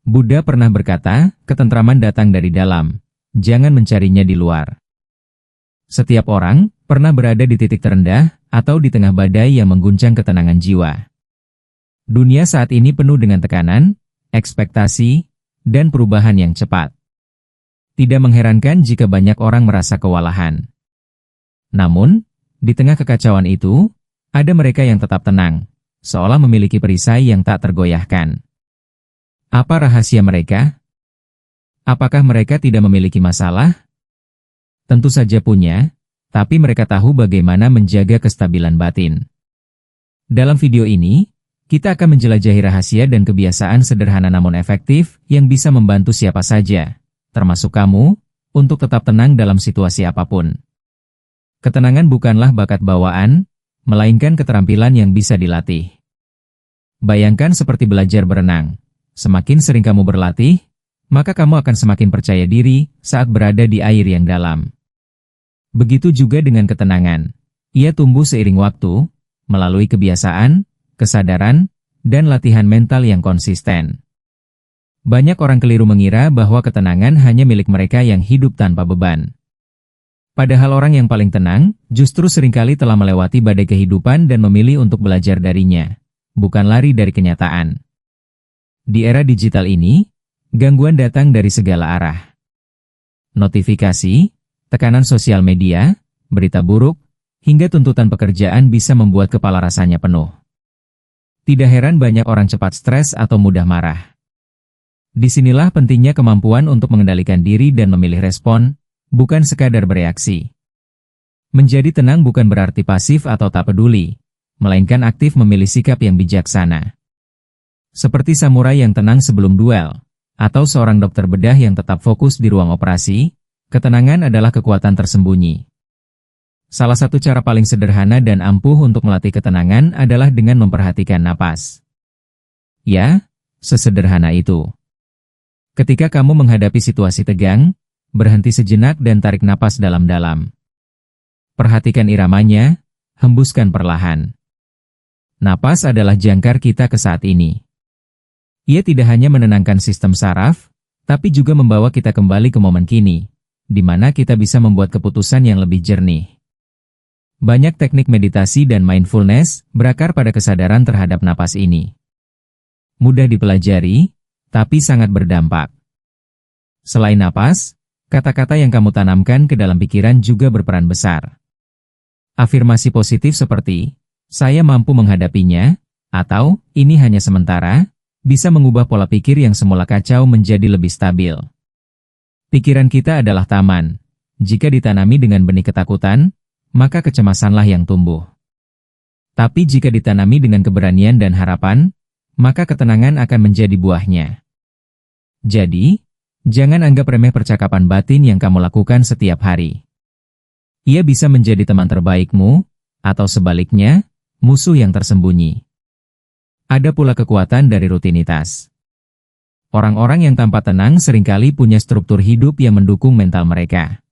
Buddha pernah berkata, ketentraman datang dari dalam, jangan mencarinya di luar. Setiap orang pernah berada di titik terendah atau di tengah badai yang mengguncang ketenangan jiwa. Dunia saat ini penuh dengan tekanan, ekspektasi, dan perubahan yang cepat. Tidak mengherankan jika banyak orang merasa kewalahan. Namun, di tengah kekacauan itu, ada mereka yang tetap tenang, seolah memiliki perisai yang tak tergoyahkan. Apa rahasia mereka? Apakah mereka tidak memiliki masalah? Tentu saja punya, tapi mereka tahu bagaimana menjaga kestabilan batin. Dalam video ini, kita akan menjelajahi rahasia dan kebiasaan sederhana namun efektif yang bisa membantu siapa saja, termasuk kamu, untuk tetap tenang dalam situasi apapun. Ketenangan bukanlah bakat bawaan, melainkan keterampilan yang bisa dilatih. Bayangkan seperti belajar berenang. Semakin sering kamu berlatih, maka kamu akan semakin percaya diri saat berada di air yang dalam. Begitu juga dengan ketenangan. Ia tumbuh seiring waktu, melalui kebiasaan, kesadaran, dan latihan mental yang konsisten. Banyak orang keliru mengira bahwa ketenangan hanya milik mereka yang hidup tanpa beban. Padahal orang yang paling tenang, justru seringkali telah melewati badai kehidupan dan memilih untuk belajar darinya, bukan lari dari kenyataan. Di era digital ini, gangguan datang dari segala arah. Notifikasi, tekanan sosial media, berita buruk, hingga tuntutan pekerjaan bisa membuat kepala rasanya penuh. Tidak heran banyak orang cepat stres atau mudah marah. Disinilah pentingnya kemampuan untuk mengendalikan diri dan memilih respon, bukan sekadar bereaksi. Menjadi tenang bukan berarti pasif atau tak peduli, melainkan aktif memilih sikap yang bijaksana. Seperti samurai yang tenang sebelum duel, atau seorang dokter bedah yang tetap fokus di ruang operasi, ketenangan adalah kekuatan tersembunyi. Salah satu cara paling sederhana dan ampuh untuk melatih ketenangan adalah dengan memperhatikan napas. Ya, sesederhana itu. Ketika kamu menghadapi situasi tegang, berhenti sejenak dan tarik napas dalam-dalam. Perhatikan iramanya, hembuskan perlahan. Napas adalah jangkar kita ke saat ini. Ia tidak hanya menenangkan sistem saraf, tapi juga membawa kita kembali ke momen kini, di mana kita bisa membuat keputusan yang lebih jernih. Banyak teknik meditasi dan mindfulness berakar pada kesadaran terhadap napas ini. Mudah dipelajari, tapi sangat berdampak. Selain napas, kata-kata yang kamu tanamkan ke dalam pikiran juga berperan besar. Afirmasi positif seperti, saya mampu menghadapinya, atau, ini hanya sementara, bisa mengubah pola pikir yang semula kacau menjadi lebih stabil. Pikiran kita adalah taman. Jika ditanami dengan benih ketakutan, maka kecemasanlah yang tumbuh. Tapi jika ditanami dengan keberanian dan harapan, maka ketenangan akan menjadi buahnya. Jadi, jangan anggap remeh percakapan batin yang kamu lakukan setiap hari. Ia bisa menjadi teman terbaikmu, atau sebaliknya, musuh yang tersembunyi. Ada pula kekuatan dari rutinitas. Orang-orang yang tanpa tenang seringkali punya struktur hidup yang mendukung mental mereka.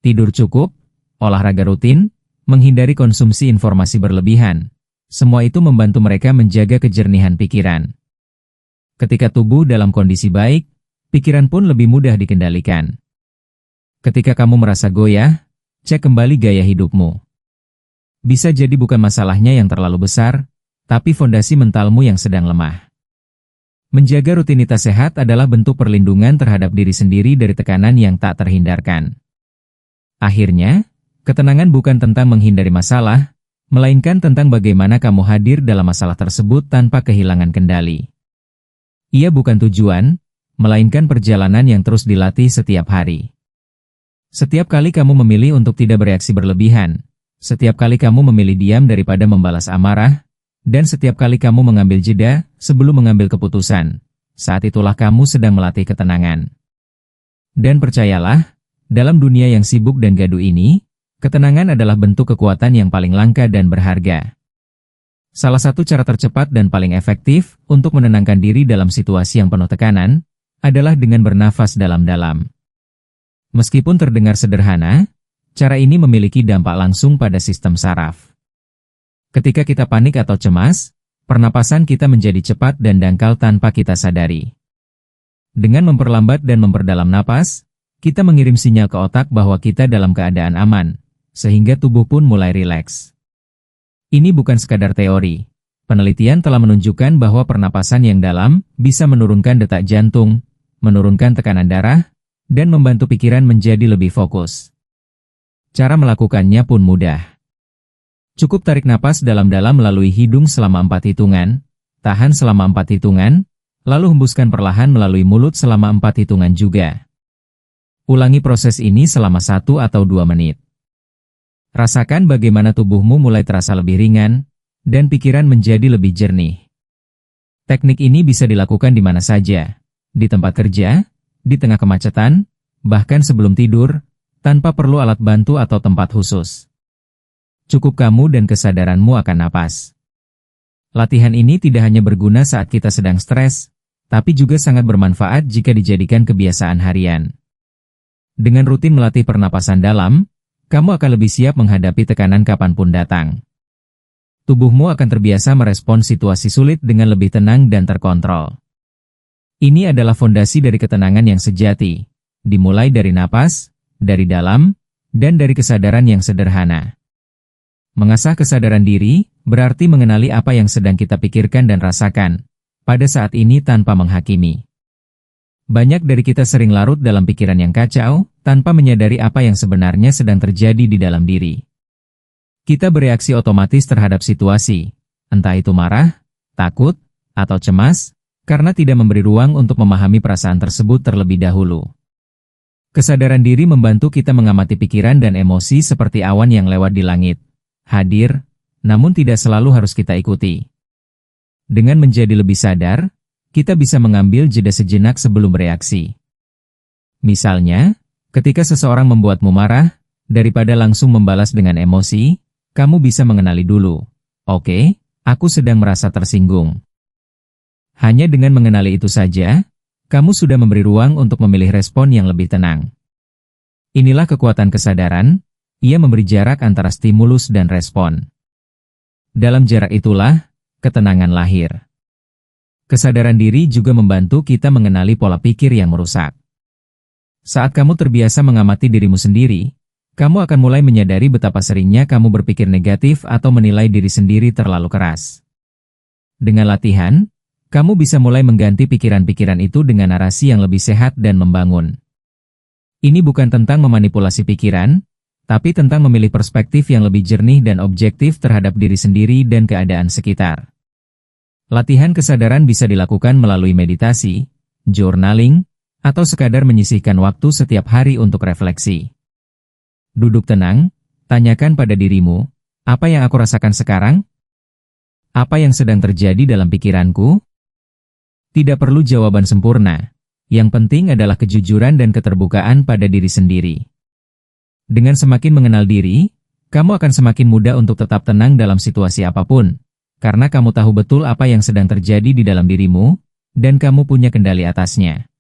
Tidur cukup, olahraga rutin, menghindari konsumsi informasi berlebihan. Semua itu membantu mereka menjaga kejernihan pikiran. Ketika tubuh dalam kondisi baik, pikiran pun lebih mudah dikendalikan. Ketika kamu merasa goyah, cek kembali gaya hidupmu. Bisa jadi bukan masalahnya yang terlalu besar, tapi fondasi mentalmu yang sedang lemah. Menjaga rutinitas sehat adalah bentuk perlindungan terhadap diri sendiri dari tekanan yang tak terhindarkan. Akhirnya, ketenangan bukan tentang menghindari masalah, melainkan tentang bagaimana kamu hadir dalam masalah tersebut tanpa kehilangan kendali. Ia bukan tujuan, melainkan perjalanan yang terus dilatih setiap hari. Setiap kali kamu memilih untuk tidak bereaksi berlebihan, setiap kali kamu memilih diam daripada membalas amarah, dan setiap kali kamu mengambil jeda sebelum mengambil keputusan, saat itulah kamu sedang melatih ketenangan. Dan percayalah, dalam dunia yang sibuk dan gaduh ini, ketenangan adalah bentuk kekuatan yang paling langka dan berharga. Salah satu cara tercepat dan paling efektif untuk menenangkan diri dalam situasi yang penuh tekanan adalah dengan bernafas dalam-dalam. Meskipun terdengar sederhana, cara ini memiliki dampak langsung pada sistem saraf. Ketika kita panik atau cemas, pernapasan kita menjadi cepat dan dangkal tanpa kita sadari. Dengan memperlambat dan memperdalam napas, kita mengirim sinyal ke otak bahwa kita dalam keadaan aman, sehingga tubuh pun mulai rileks. Ini bukan sekadar teori. Penelitian telah menunjukkan bahwa pernapasan yang dalam bisa menurunkan detak jantung, menurunkan tekanan darah, dan membantu pikiran menjadi lebih fokus. Cara melakukannya pun mudah. Cukup tarik napas dalam-dalam melalui hidung selama 4 hitungan, tahan selama 4 hitungan, lalu hembuskan perlahan melalui mulut selama 4 hitungan juga. Ulangi proses ini selama 1 atau 2 menit. Rasakan bagaimana tubuhmu mulai terasa lebih ringan, dan pikiran menjadi lebih jernih. Teknik ini bisa dilakukan di mana saja, di tempat kerja, di tengah kemacetan, bahkan sebelum tidur, tanpa perlu alat bantu atau tempat khusus. Cukup kamu dan kesadaranmu akan napas. Latihan ini tidak hanya berguna saat kita sedang stres, tapi juga sangat bermanfaat jika dijadikan kebiasaan harian. Dengan rutin melatih pernapasan dalam, kamu akan lebih siap menghadapi tekanan kapanpun datang. Tubuhmu akan terbiasa merespons situasi sulit dengan lebih tenang dan terkontrol. Ini adalah fondasi dari ketenangan yang sejati, dimulai dari napas, dari dalam, dan dari kesadaran yang sederhana. Mengasah kesadaran diri, berarti mengenali apa yang sedang kita pikirkan dan rasakan, pada saat ini tanpa menghakimi. Banyak dari kita sering larut dalam pikiran yang kacau, tanpa menyadari apa yang sebenarnya sedang terjadi di dalam diri. Kita bereaksi otomatis terhadap situasi, entah itu marah, takut, atau cemas, karena tidak memberi ruang untuk memahami perasaan tersebut terlebih dahulu. Kesadaran diri membantu kita mengamati pikiran dan emosi seperti awan yang lewat di langit, hadir, namun tidak selalu harus kita ikuti. Dengan menjadi lebih sadar, kita bisa mengambil jeda sejenak sebelum bereaksi. Misalnya, ketika seseorang membuatmu marah, daripada langsung membalas dengan emosi, kamu bisa mengenali dulu, oke, aku sedang merasa tersinggung. Hanya dengan mengenali itu saja, kamu sudah memberi ruang untuk memilih respon yang lebih tenang. Inilah kekuatan kesadaran, ia memberi jarak antara stimulus dan respon. Dalam jarak itulah, ketenangan lahir. Kesadaran diri juga membantu kita mengenali pola pikir yang merusak. Saat kamu terbiasa mengamati dirimu sendiri, kamu akan mulai menyadari betapa seringnya kamu berpikir negatif atau menilai diri sendiri terlalu keras. Dengan latihan, kamu bisa mulai mengganti pikiran-pikiran itu dengan narasi yang lebih sehat dan membangun. Ini bukan tentang memanipulasi pikiran, tapi tentang memilih perspektif yang lebih jernih dan objektif terhadap diri sendiri dan keadaan sekitar. Latihan kesadaran bisa dilakukan melalui meditasi, journaling, atau sekadar menyisihkan waktu setiap hari untuk refleksi. Duduk tenang, tanyakan pada dirimu, apa yang aku rasakan sekarang? Apa yang sedang terjadi dalam pikiranku? Tidak perlu jawaban sempurna, yang penting adalah kejujuran dan keterbukaan pada diri sendiri. Dengan semakin mengenal diri, kamu akan semakin mudah untuk tetap tenang dalam situasi apapun, karena kamu tahu betul apa yang sedang terjadi di dalam dirimu, dan kamu punya kendali atasnya.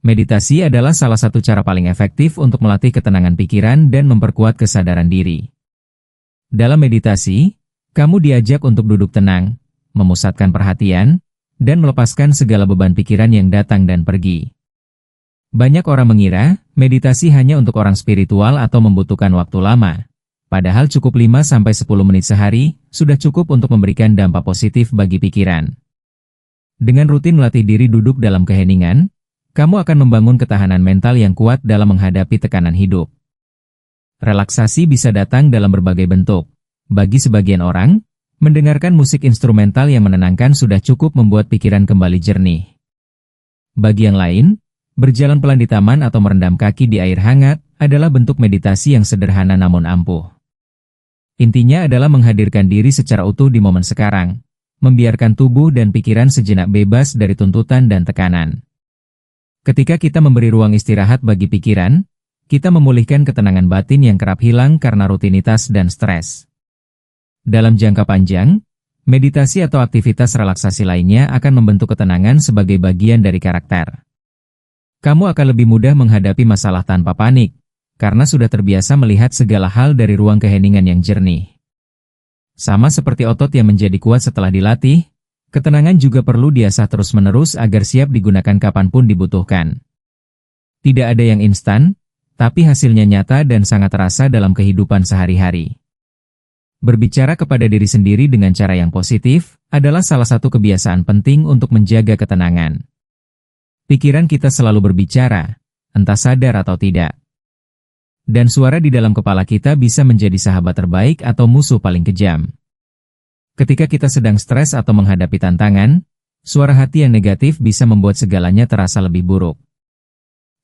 Meditasi adalah salah satu cara paling efektif untuk melatih ketenangan pikiran dan memperkuat kesadaran diri. Dalam meditasi, kamu diajak untuk duduk tenang, memusatkan perhatian, dan melepaskan segala beban pikiran yang datang dan pergi. Banyak orang mengira, meditasi hanya untuk orang spiritual atau membutuhkan waktu lama. Padahal cukup 5-10 menit sehari, sudah cukup untuk memberikan dampak positif bagi pikiran. Dengan rutin melatih diri duduk dalam keheningan, kamu akan membangun ketahanan mental yang kuat dalam menghadapi tekanan hidup. Relaksasi bisa datang dalam berbagai bentuk. Bagi sebagian orang, mendengarkan musik instrumental yang menenangkan sudah cukup membuat pikiran kembali jernih. Bagi yang lain, berjalan pelan di taman atau merendam kaki di air hangat adalah bentuk meditasi yang sederhana namun ampuh. Intinya adalah menghadirkan diri secara utuh di momen sekarang, membiarkan tubuh dan pikiran sejenak bebas dari tuntutan dan tekanan. Ketika kita memberi ruang istirahat bagi pikiran, kita memulihkan ketenangan batin yang kerap hilang karena rutinitas dan stres. Dalam jangka panjang, meditasi atau aktivitas relaksasi lainnya akan membentuk ketenangan sebagai bagian dari karakter. Kamu akan lebih mudah menghadapi masalah tanpa panik, karena sudah terbiasa melihat segala hal dari ruang keheningan yang jernih. Sama seperti otot yang menjadi kuat setelah dilatih, Ketenangan juga perlu diasah terus-menerus agar siap digunakan kapanpun dibutuhkan. Tidak ada yang instan, tapi hasilnya nyata dan sangat terasa dalam kehidupan sehari-hari. Berbicara kepada diri sendiri dengan cara yang positif adalah salah satu kebiasaan penting untuk menjaga ketenangan. Pikiran kita selalu berbicara, entah sadar atau tidak. Dan suara di dalam kepala kita bisa menjadi sahabat terbaik atau musuh paling kejam. Ketika kita sedang stres atau menghadapi tantangan, suara hati yang negatif bisa membuat segalanya terasa lebih buruk.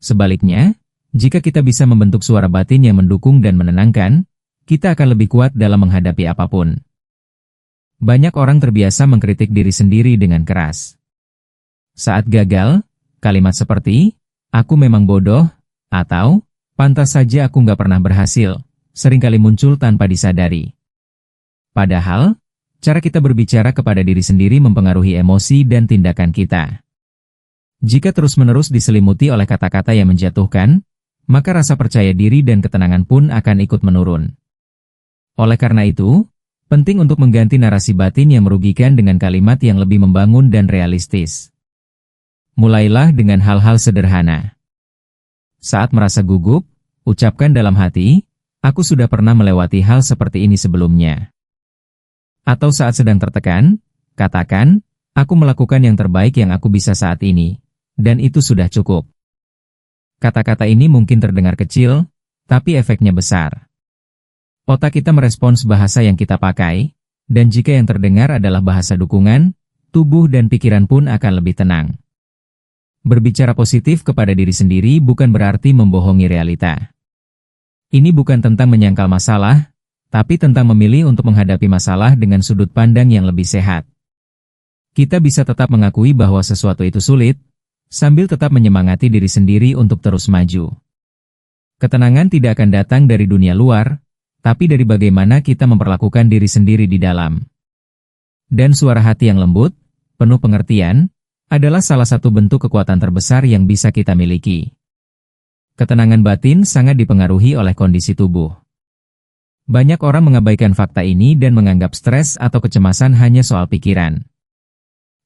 Sebaliknya, jika kita bisa membentuk suara batin yang mendukung dan menenangkan, kita akan lebih kuat dalam menghadapi apapun. Banyak orang terbiasa mengkritik diri sendiri dengan keras. Saat gagal, kalimat seperti, "Aku memang bodoh," atau, "Pantas saja aku nggak pernah berhasil," seringkali muncul tanpa disadari. Padahal, cara kita berbicara kepada diri sendiri mempengaruhi emosi dan tindakan kita. Jika terus-menerus diselimuti oleh kata-kata yang menjatuhkan, maka rasa percaya diri dan ketenangan pun akan ikut menurun. Oleh karena itu, penting untuk mengganti narasi batin yang merugikan dengan kalimat yang lebih membangun dan realistis. Mulailah dengan hal-hal sederhana. Saat merasa gugup, ucapkan dalam hati, "Aku sudah pernah melewati hal seperti ini sebelumnya." Atau saat sedang tertekan, katakan, "Aku melakukan yang terbaik yang aku bisa saat ini, dan itu sudah cukup." Kata-kata ini mungkin terdengar kecil, tapi efeknya besar. Otak kita merespons bahasa yang kita pakai, dan jika yang terdengar adalah bahasa dukungan, tubuh dan pikiran pun akan lebih tenang. Berbicara positif kepada diri sendiri bukan berarti membohongi realita. Ini bukan tentang menyangkal masalah, tapi tentang memilih untuk menghadapi masalah dengan sudut pandang yang lebih sehat. Kita bisa tetap mengakui bahwa sesuatu itu sulit, sambil tetap menyemangati diri sendiri untuk terus maju. Ketenangan tidak akan datang dari dunia luar, tapi dari bagaimana kita memperlakukan diri sendiri di dalam. Dan suara hati yang lembut, penuh pengertian, adalah salah satu bentuk kekuatan terbesar yang bisa kita miliki. Ketenangan batin sangat dipengaruhi oleh kondisi tubuh. Banyak orang mengabaikan fakta ini dan menganggap stres atau kecemasan hanya soal pikiran.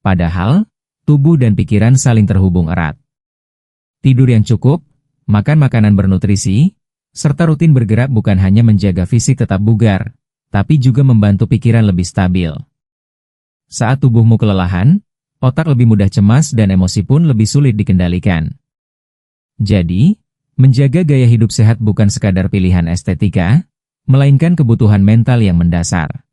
Padahal, tubuh dan pikiran saling terhubung erat. Tidur yang cukup, makan makanan bernutrisi, serta rutin bergerak bukan hanya menjaga fisik tetap bugar, tapi juga membantu pikiran lebih stabil. Saat tubuhmu kelelahan, otak lebih mudah cemas dan emosi pun lebih sulit dikendalikan. Jadi, menjaga gaya hidup sehat bukan sekadar pilihan estetika, melainkan kebutuhan mental yang mendasar.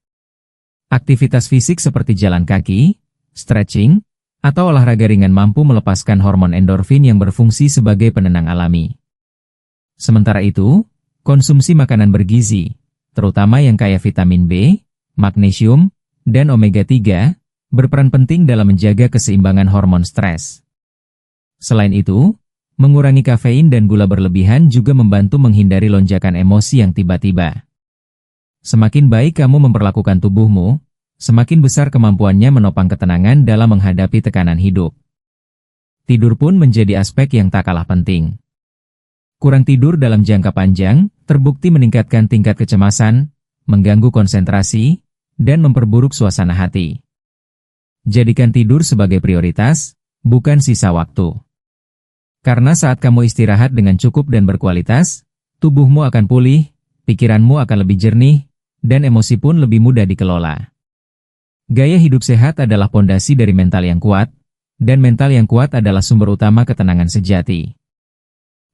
Aktivitas fisik seperti jalan kaki, stretching, atau olahraga ringan mampu melepaskan hormon endorfin yang berfungsi sebagai penenang alami. Sementara itu, konsumsi makanan bergizi, terutama yang kaya vitamin B, magnesium, dan omega-3, berperan penting dalam menjaga keseimbangan hormon stres. Selain itu, mengurangi kafein dan gula berlebihan juga membantu menghindari lonjakan emosi yang tiba-tiba. Semakin baik kamu memperlakukan tubuhmu, semakin besar kemampuannya menopang ketenangan dalam menghadapi tekanan hidup. Tidur pun menjadi aspek yang tak kalah penting. Kurang tidur dalam jangka panjang terbukti meningkatkan tingkat kecemasan, mengganggu konsentrasi, dan memperburuk suasana hati. Jadikan tidur sebagai prioritas, bukan sisa waktu. Karena saat kamu istirahat dengan cukup dan berkualitas, tubuhmu akan pulih, pikiranmu akan lebih jernih, dan emosi pun lebih mudah dikelola. Gaya hidup sehat adalah pondasi dari mental yang kuat, dan mental yang kuat adalah sumber utama ketenangan sejati.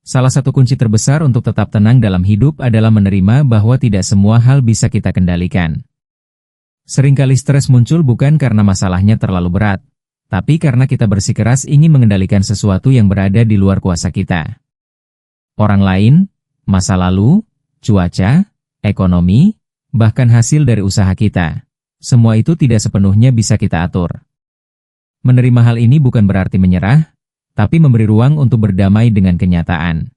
Salah satu kunci terbesar untuk tetap tenang dalam hidup adalah menerima bahwa tidak semua hal bisa kita kendalikan. Seringkali stres muncul bukan karena masalahnya terlalu berat, tapi karena kita bersikeras ingin mengendalikan sesuatu yang berada di luar kuasa kita. Orang lain, masa lalu, cuaca, ekonomi, bahkan hasil dari usaha kita. Semua itu tidak sepenuhnya bisa kita atur. Menerima hal ini bukan berarti menyerah, tapi memberi ruang untuk berdamai dengan kenyataan.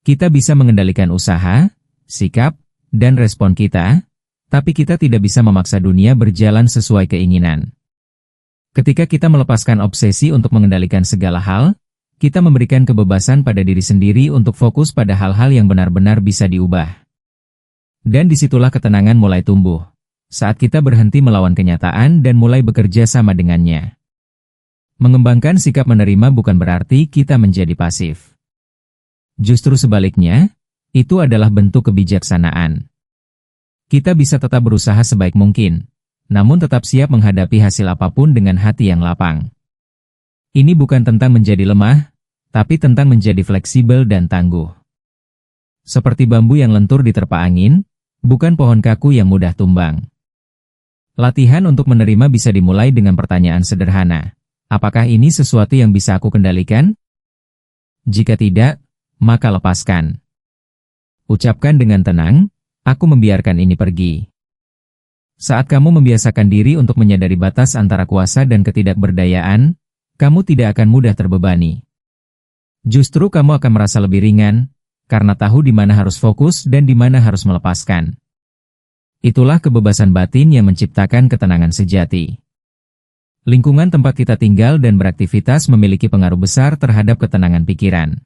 Kita bisa mengendalikan usaha, sikap, dan respon kita, tapi kita tidak bisa memaksa dunia berjalan sesuai keinginan. Ketika kita melepaskan obsesi untuk mengendalikan segala hal, kita memberikan kebebasan pada diri sendiri untuk fokus pada hal-hal yang benar-benar bisa diubah. Dan disitulah ketenangan mulai tumbuh. saat kita berhenti melawan kenyataan dan mulai bekerja sama dengannya. Mengembangkan sikap menerima bukan berarti kita menjadi pasif. Justru sebaliknya, itu adalah bentuk kebijaksanaan. Kita bisa tetap berusaha sebaik mungkin, namun tetap siap menghadapi hasil apapun dengan hati yang lapang. Ini bukan tentang menjadi lemah, tapi tentang menjadi fleksibel dan tangguh. Seperti bambu yang lentur diterpa angin, bukan pohon kaku yang mudah tumbang. Latihan untuk menerima bisa dimulai dengan pertanyaan sederhana. Apakah ini sesuatu yang bisa aku kendalikan? Jika tidak, maka lepaskan. Ucapkan dengan tenang, aku membiarkan ini pergi. Saat kamu membiasakan diri untuk menyadari batas antara kuasa dan ketidakberdayaan, kamu tidak akan mudah terbebani. Justru kamu akan merasa lebih ringan, karena tahu di mana harus fokus dan di mana harus melepaskan. Itulah kebebasan batin yang menciptakan ketenangan sejati. Lingkungan tempat kita tinggal dan beraktivitas memiliki pengaruh besar terhadap ketenangan pikiran.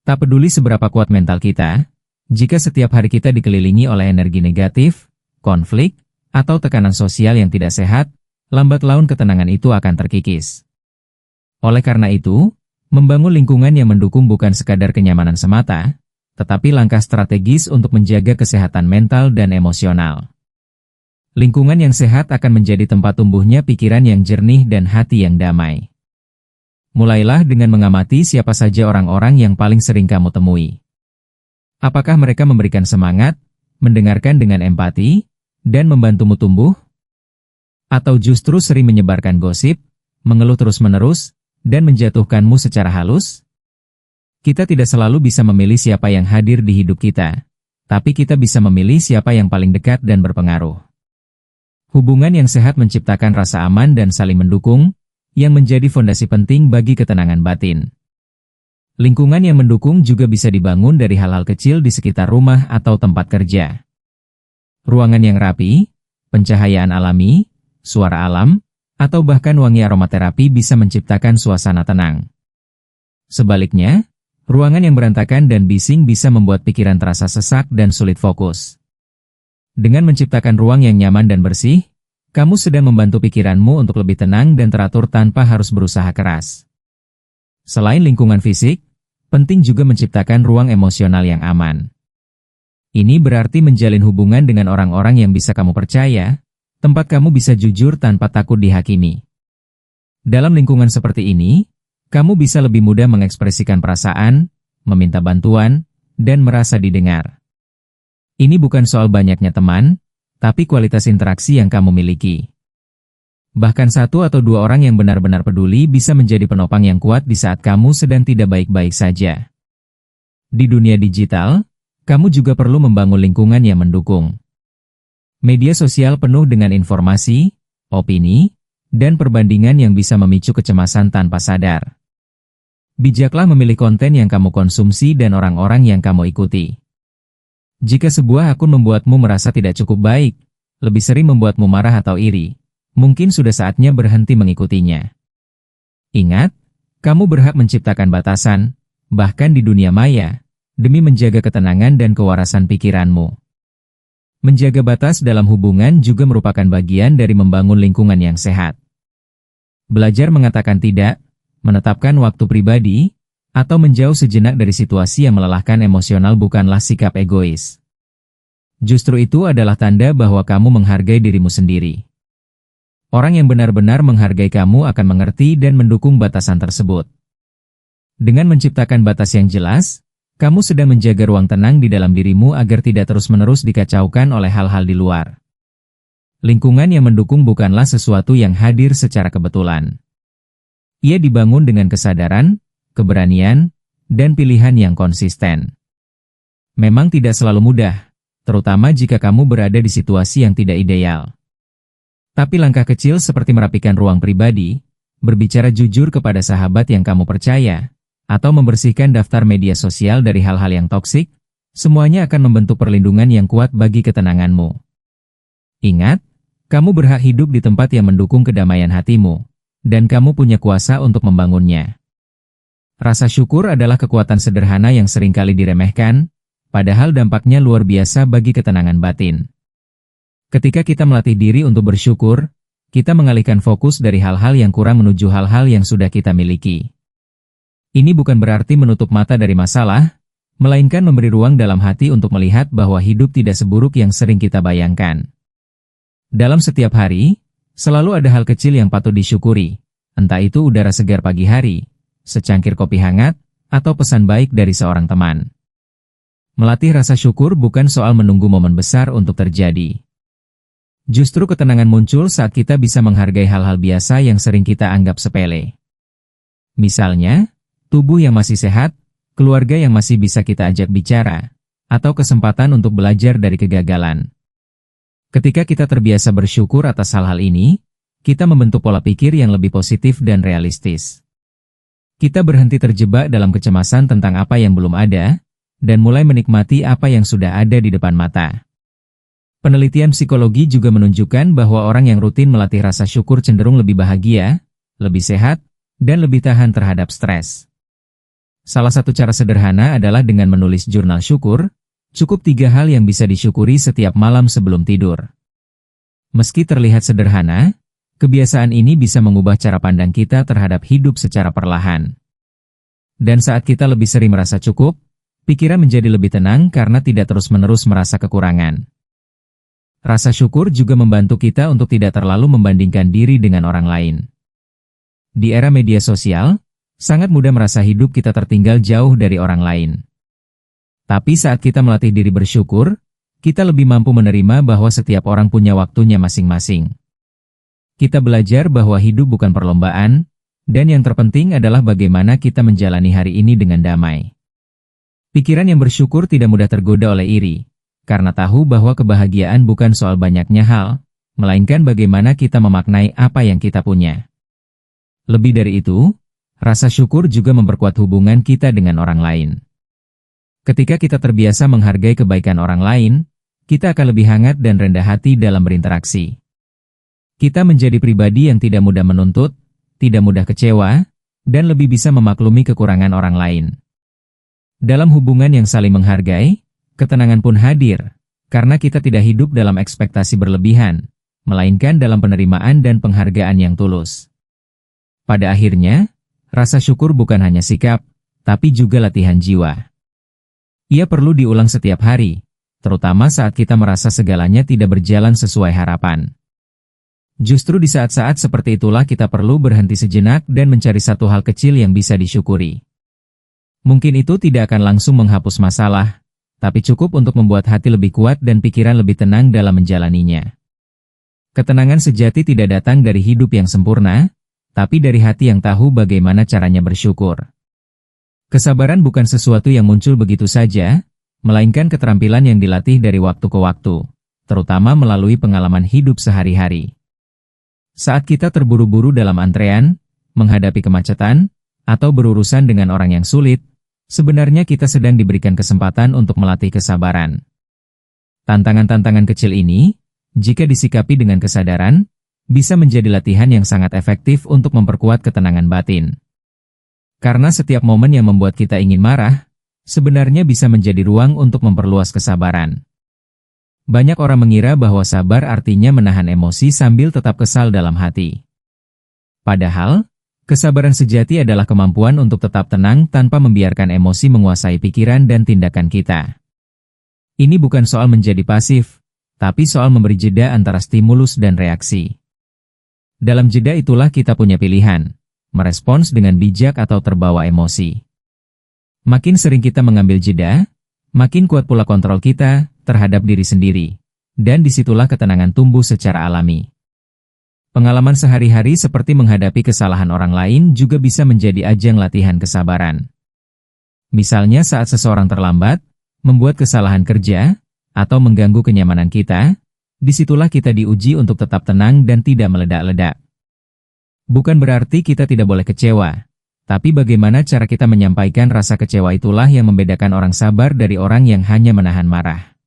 Tak peduli seberapa kuat mental kita, jika setiap hari kita dikelilingi oleh energi negatif, konflik, atau tekanan sosial yang tidak sehat, lambat laun ketenangan itu akan terkikis. Oleh karena itu, membangun lingkungan yang mendukung bukan sekadar kenyamanan semata, tetapi langkah strategis untuk menjaga kesehatan mental dan emosional. Lingkungan yang sehat akan menjadi tempat tumbuhnya pikiran yang jernih dan hati yang damai. Mulailah dengan mengamati siapa saja orang-orang yang paling sering kamu temui. Apakah mereka memberikan semangat, mendengarkan dengan empati, dan membantumu tumbuh? Atau justru sering menyebarkan gosip, mengeluh terus-menerus, dan menjatuhkanmu secara halus? Kita tidak selalu bisa memilih siapa yang hadir di hidup kita, tapi kita bisa memilih siapa yang paling dekat dan berpengaruh. Hubungan yang sehat menciptakan rasa aman dan saling mendukung, yang menjadi fondasi penting bagi ketenangan batin. Lingkungan yang mendukung juga bisa dibangun dari hal-hal kecil di sekitar rumah atau tempat kerja. Ruangan yang rapi, pencahayaan alami, suara alam, atau bahkan wangi aromaterapi bisa menciptakan suasana tenang. Sebaliknya, ruangan yang berantakan dan bising bisa membuat pikiran terasa sesak dan sulit fokus. Dengan menciptakan ruang yang nyaman dan bersih, kamu sedang membantu pikiranmu untuk lebih tenang dan teratur tanpa harus berusaha keras. Selain lingkungan fisik, penting juga menciptakan ruang emosional yang aman. Ini berarti menjalin hubungan dengan orang-orang yang bisa kamu percaya, tempat kamu bisa jujur tanpa takut dihakimi. Dalam lingkungan seperti ini, kamu bisa lebih mudah mengekspresikan perasaan, meminta bantuan, dan merasa didengar. Ini bukan soal banyaknya teman, tapi kualitas interaksi yang kamu miliki. Bahkan satu atau dua orang yang benar-benar peduli bisa menjadi penopang yang kuat di saat kamu sedang tidak baik-baik saja. Di dunia digital, kamu juga perlu membangun lingkungan yang mendukung. Media sosial penuh dengan informasi, opini, dan perbandingan yang bisa memicu kecemasan tanpa sadar. Bijaklah memilih konten yang kamu konsumsi dan orang-orang yang kamu ikuti. Jika sebuah akun membuatmu merasa tidak cukup baik, lebih sering membuatmu marah atau iri, mungkin sudah saatnya berhenti mengikutinya. Ingat, kamu berhak menciptakan batasan, bahkan di dunia maya, demi menjaga ketenangan dan kewarasan pikiranmu. Menjaga batas dalam hubungan juga merupakan bagian dari membangun lingkungan yang sehat. Belajar mengatakan tidak, menetapkan waktu pribadi, atau menjauh sejenak dari situasi yang melelahkan emosional bukanlah sikap egois. Justru itu adalah tanda bahwa kamu menghargai dirimu sendiri. Orang yang benar-benar menghargai kamu akan mengerti dan mendukung batasan tersebut. Dengan menciptakan batas yang jelas, kamu sedang menjaga ruang tenang di dalam dirimu agar tidak terus-menerus dikacaukan oleh hal-hal di luar. Lingkungan yang mendukung bukanlah sesuatu yang hadir secara kebetulan. Ia dibangun dengan kesadaran, keberanian, dan pilihan yang konsisten. Memang tidak selalu mudah, terutama jika kamu berada di situasi yang tidak ideal. Tapi langkah kecil seperti merapikan ruang pribadi, berbicara jujur kepada sahabat yang kamu percaya, atau membersihkan daftar media sosial dari hal-hal yang toksik, semuanya akan membentuk perlindungan yang kuat bagi ketenanganmu. Ingat, kamu berhak hidup di tempat yang mendukung kedamaian hatimu, dan kamu punya kuasa untuk membangunnya. Rasa syukur adalah kekuatan sederhana yang seringkali diremehkan, padahal dampaknya luar biasa bagi ketenangan batin. Ketika kita melatih diri untuk bersyukur, kita mengalihkan fokus dari hal-hal yang kurang menuju hal-hal yang sudah kita miliki. Ini bukan berarti menutup mata dari masalah, melainkan memberi ruang dalam hati untuk melihat bahwa hidup tidak seburuk yang sering kita bayangkan. Dalam setiap hari, selalu ada hal kecil yang patut disyukuri, entah itu udara segar pagi hari, secangkir kopi hangat, atau pesan baik dari seorang teman. Melatih rasa syukur bukan soal menunggu momen besar untuk terjadi. Justru ketenangan muncul saat kita bisa menghargai hal-hal biasa yang sering kita anggap sepele. Misalnya, tubuh yang masih sehat, keluarga yang masih bisa kita ajak bicara, atau kesempatan untuk belajar dari kegagalan. Ketika kita terbiasa bersyukur atas hal-hal ini, kita membentuk pola pikir yang lebih positif dan realistis. Kita berhenti terjebak dalam kecemasan tentang apa yang belum ada, dan mulai menikmati apa yang sudah ada di depan mata. Penelitian psikologi juga menunjukkan bahwa orang yang rutin melatih rasa syukur cenderung lebih bahagia, lebih sehat, dan lebih tahan terhadap stres. Salah satu cara sederhana adalah dengan menulis jurnal syukur, cukup 3 hal yang bisa disyukuri setiap malam sebelum tidur. Meski terlihat sederhana, kebiasaan ini bisa mengubah cara pandang kita terhadap hidup secara perlahan. Dan saat kita lebih sering merasa cukup, pikiran menjadi lebih tenang karena tidak terus-menerus merasa kekurangan. Rasa syukur juga membantu kita untuk tidak terlalu membandingkan diri dengan orang lain. Di era media sosial, sangat mudah merasa hidup kita tertinggal jauh dari orang lain. Tapi saat kita melatih diri bersyukur, kita lebih mampu menerima bahwa setiap orang punya waktunya masing-masing. Kita belajar bahwa hidup bukan perlombaan, dan yang terpenting adalah bagaimana kita menjalani hari ini dengan damai. Pikiran yang bersyukur tidak mudah tergoda oleh iri, karena tahu bahwa kebahagiaan bukan soal banyaknya hal, melainkan bagaimana kita memaknai apa yang kita punya. Lebih dari itu, rasa syukur juga memperkuat hubungan kita dengan orang lain. Ketika kita terbiasa menghargai kebaikan orang lain, kita akan lebih hangat dan rendah hati dalam berinteraksi. Kita menjadi pribadi yang tidak mudah menuntut, tidak mudah kecewa, dan lebih bisa memaklumi kekurangan orang lain. Dalam hubungan yang saling menghargai, ketenangan pun hadir, karena kita tidak hidup dalam ekspektasi berlebihan, melainkan dalam penerimaan dan penghargaan yang tulus. Pada akhirnya, rasa syukur bukan hanya sikap, tapi juga latihan jiwa. Ia perlu diulang setiap hari, terutama saat kita merasa segalanya tidak berjalan sesuai harapan. Justru di saat-saat seperti itulah kita perlu berhenti sejenak dan mencari satu hal kecil yang bisa disyukuri. Mungkin itu tidak akan langsung menghapus masalah, tapi cukup untuk membuat hati lebih kuat dan pikiran lebih tenang dalam menjalaninya. Ketenangan sejati tidak datang dari hidup yang sempurna, tapi dari hati yang tahu bagaimana caranya bersyukur. Kesabaran bukan sesuatu yang muncul begitu saja, melainkan keterampilan yang dilatih dari waktu ke waktu, terutama melalui pengalaman hidup sehari-hari. Saat kita terburu-buru dalam antrean, menghadapi kemacetan, atau berurusan dengan orang yang sulit, sebenarnya kita sedang diberikan kesempatan untuk melatih kesabaran. Tantangan-tantangan kecil ini, jika disikapi dengan kesadaran, bisa menjadi latihan yang sangat efektif untuk memperkuat ketenangan batin. Karena setiap momen yang membuat kita ingin marah, sebenarnya bisa menjadi ruang untuk memperluas kesabaran. Banyak orang mengira bahwa sabar artinya menahan emosi sambil tetap kesal dalam hati. Padahal, kesabaran sejati adalah kemampuan untuk tetap tenang tanpa membiarkan emosi menguasai pikiran dan tindakan kita. Ini bukan soal menjadi pasif, tapi soal memberi jeda antara stimulus dan reaksi. Dalam jeda itulah kita punya pilihan, merespons dengan bijak atau terbawa emosi. Makin sering kita mengambil jeda, makin kuat pula kontrol kita terhadap diri sendiri, dan disitulah ketenangan tumbuh secara alami. Pengalaman sehari-hari seperti menghadapi kesalahan orang lain juga bisa menjadi ajang latihan kesabaran. Misalnya saat seseorang terlambat, membuat kesalahan kerja, atau mengganggu kenyamanan kita, disitulah kita diuji untuk tetap tenang dan tidak meledak-ledak. Bukan berarti kita tidak boleh kecewa, tapi bagaimana cara kita menyampaikan rasa kecewa itulah yang membedakan orang sabar dari orang yang hanya menahan marah.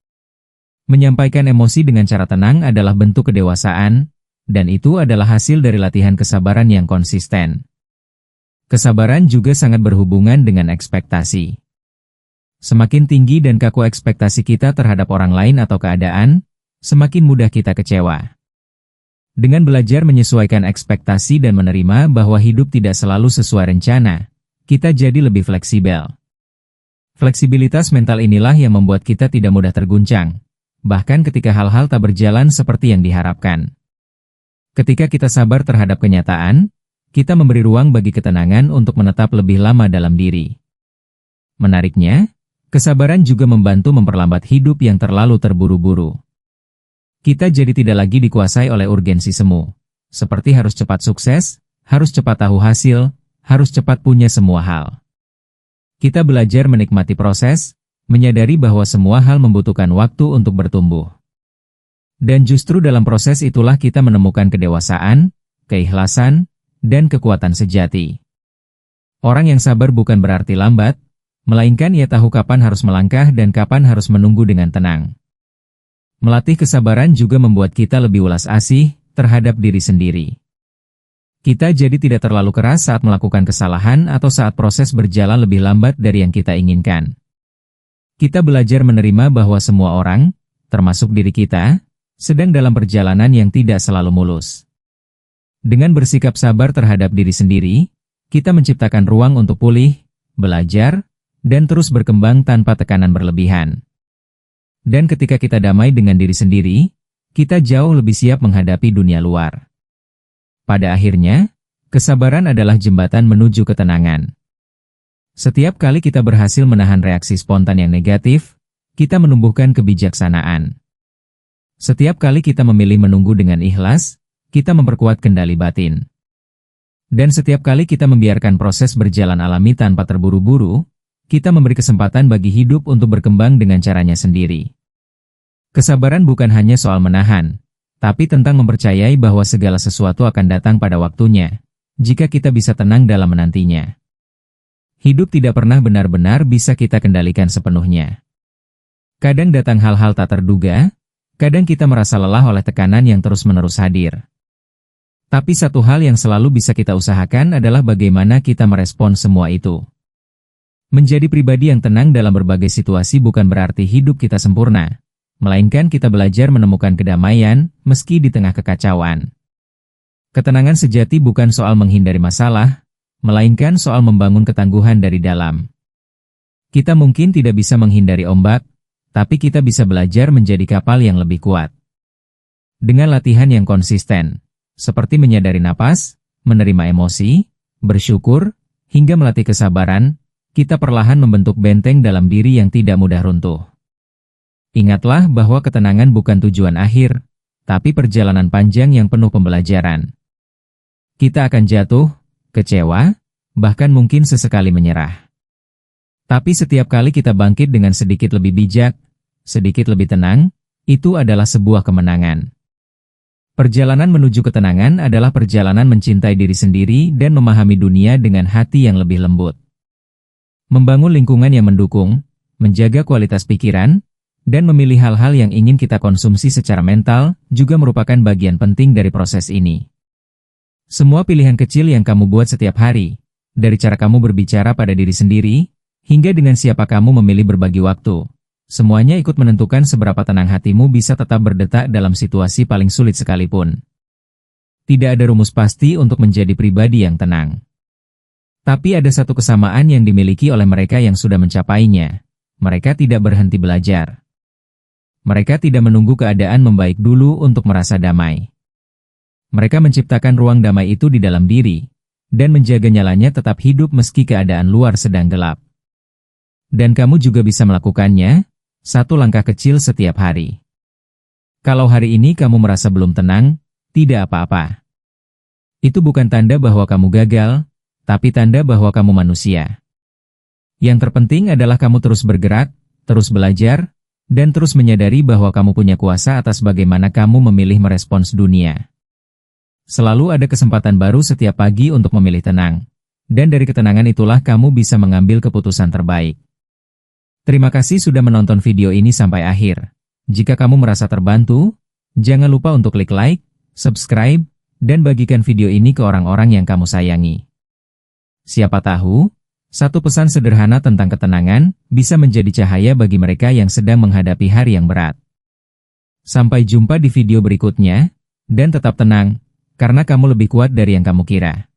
Menyampaikan emosi dengan cara tenang adalah bentuk kedewasaan, dan itu adalah hasil dari latihan kesabaran yang konsisten. Kesabaran juga sangat berhubungan dengan ekspektasi. Semakin tinggi dan kaku ekspektasi kita terhadap orang lain atau keadaan, semakin mudah kita kecewa. Dengan belajar menyesuaikan ekspektasi dan menerima bahwa hidup tidak selalu sesuai rencana, kita jadi lebih fleksibel. Fleksibilitas mental inilah yang membuat kita tidak mudah terguncang, bahkan ketika hal-hal tak berjalan seperti yang diharapkan. Ketika kita sabar terhadap kenyataan, kita memberi ruang bagi ketenangan untuk menetap lebih lama dalam diri. Menariknya, kesabaran juga membantu memperlambat hidup yang terlalu terburu-buru. Kita jadi tidak lagi dikuasai oleh urgensi semu, seperti harus cepat sukses, harus cepat tahu hasil, harus cepat punya semua hal. Kita belajar menikmati proses, menyadari bahwa semua hal membutuhkan waktu untuk bertumbuh. Dan justru dalam proses itulah kita menemukan kedewasaan, keikhlasan, dan kekuatan sejati. Orang yang sabar bukan berarti lambat, melainkan ia tahu kapan harus melangkah dan kapan harus menunggu dengan tenang. Melatih kesabaran juga membuat kita lebih ulas asih terhadap diri sendiri. Kita jadi tidak terlalu keras saat melakukan kesalahan atau saat proses berjalan lebih lambat dari yang kita inginkan. Kita belajar menerima bahwa semua orang, termasuk diri kita, sedang dalam perjalanan yang tidak selalu mulus. Dengan bersikap sabar terhadap diri sendiri, kita menciptakan ruang untuk pulih, belajar, dan terus berkembang tanpa tekanan berlebihan. Dan ketika kita damai dengan diri sendiri, kita jauh lebih siap menghadapi dunia luar. Pada akhirnya, kesabaran adalah jembatan menuju ketenangan. Setiap kali kita berhasil menahan reaksi spontan yang negatif, kita menumbuhkan kebijaksanaan. Setiap kali kita memilih menunggu dengan ikhlas, kita memperkuat kendali batin. Dan setiap kali kita membiarkan proses berjalan alami tanpa terburu-buru, kita memberi kesempatan bagi hidup untuk berkembang dengan caranya sendiri. Kesabaran bukan hanya soal menahan, tapi tentang mempercayai bahwa segala sesuatu akan datang pada waktunya, jika kita bisa tenang dalam menantinya. Hidup tidak pernah benar-benar bisa kita kendalikan sepenuhnya. Kadang datang hal-hal tak terduga, kadang kita merasa lelah oleh tekanan yang terus-menerus hadir. Tapi satu hal yang selalu bisa kita usahakan adalah bagaimana kita merespon semua itu. Menjadi pribadi yang tenang dalam berbagai situasi bukan berarti hidup kita sempurna, melainkan kita belajar menemukan kedamaian meski di tengah kekacauan. Ketenangan sejati bukan soal menghindari masalah, melainkan soal membangun ketangguhan dari dalam. Kita mungkin tidak bisa menghindari ombak, tapi kita bisa belajar menjadi kapal yang lebih kuat. Dengan latihan yang konsisten, seperti menyadari napas, menerima emosi, bersyukur, hingga melatih kesabaran, kita perlahan membentuk benteng dalam diri yang tidak mudah runtuh. Ingatlah bahwa ketenangan bukan tujuan akhir, tapi perjalanan panjang yang penuh pembelajaran. Kita akan jatuh, kecewa, bahkan mungkin sesekali menyerah. Tapi setiap kali kita bangkit dengan sedikit lebih bijak, sedikit lebih tenang, itu adalah sebuah kemenangan. Perjalanan menuju ketenangan adalah perjalanan mencintai diri sendiri dan memahami dunia dengan hati yang lebih lembut. Membangun lingkungan yang mendukung, menjaga kualitas pikiran, dan memilih hal-hal yang ingin kita konsumsi secara mental juga merupakan bagian penting dari proses ini. Semua pilihan kecil yang kamu buat setiap hari, dari cara kamu berbicara pada diri sendiri, hingga dengan siapa kamu memilih berbagi waktu, semuanya ikut menentukan seberapa tenang hatimu bisa tetap berdetak dalam situasi paling sulit sekalipun. Tidak ada rumus pasti untuk menjadi pribadi yang tenang. Tapi ada satu kesamaan yang dimiliki oleh mereka yang sudah mencapainya. Mereka tidak berhenti belajar. Mereka tidak menunggu keadaan membaik dulu untuk merasa damai. Mereka menciptakan ruang damai itu di dalam diri, dan menjaga nyalanya tetap hidup meski keadaan luar sedang gelap. Dan kamu juga bisa melakukannya, satu langkah kecil setiap hari. Kalau hari ini kamu merasa belum tenang, tidak apa-apa. Itu bukan tanda bahwa kamu gagal, tapi tanda bahwa kamu manusia. Yang terpenting adalah kamu terus bergerak, terus belajar, dan terus menyadari bahwa kamu punya kuasa atas bagaimana kamu memilih merespons dunia. Selalu ada kesempatan baru setiap pagi untuk memilih tenang, dan dari ketenangan itulah kamu bisa mengambil keputusan terbaik. Terima kasih sudah menonton video ini sampai akhir. Jika kamu merasa terbantu, jangan lupa untuk klik like, subscribe, dan bagikan video ini ke orang-orang yang kamu sayangi. Siapa tahu, satu pesan sederhana tentang ketenangan bisa menjadi cahaya bagi mereka yang sedang menghadapi hari yang berat. Sampai jumpa di video berikutnya, dan tetap tenang, karena kamu lebih kuat dari yang kamu kira.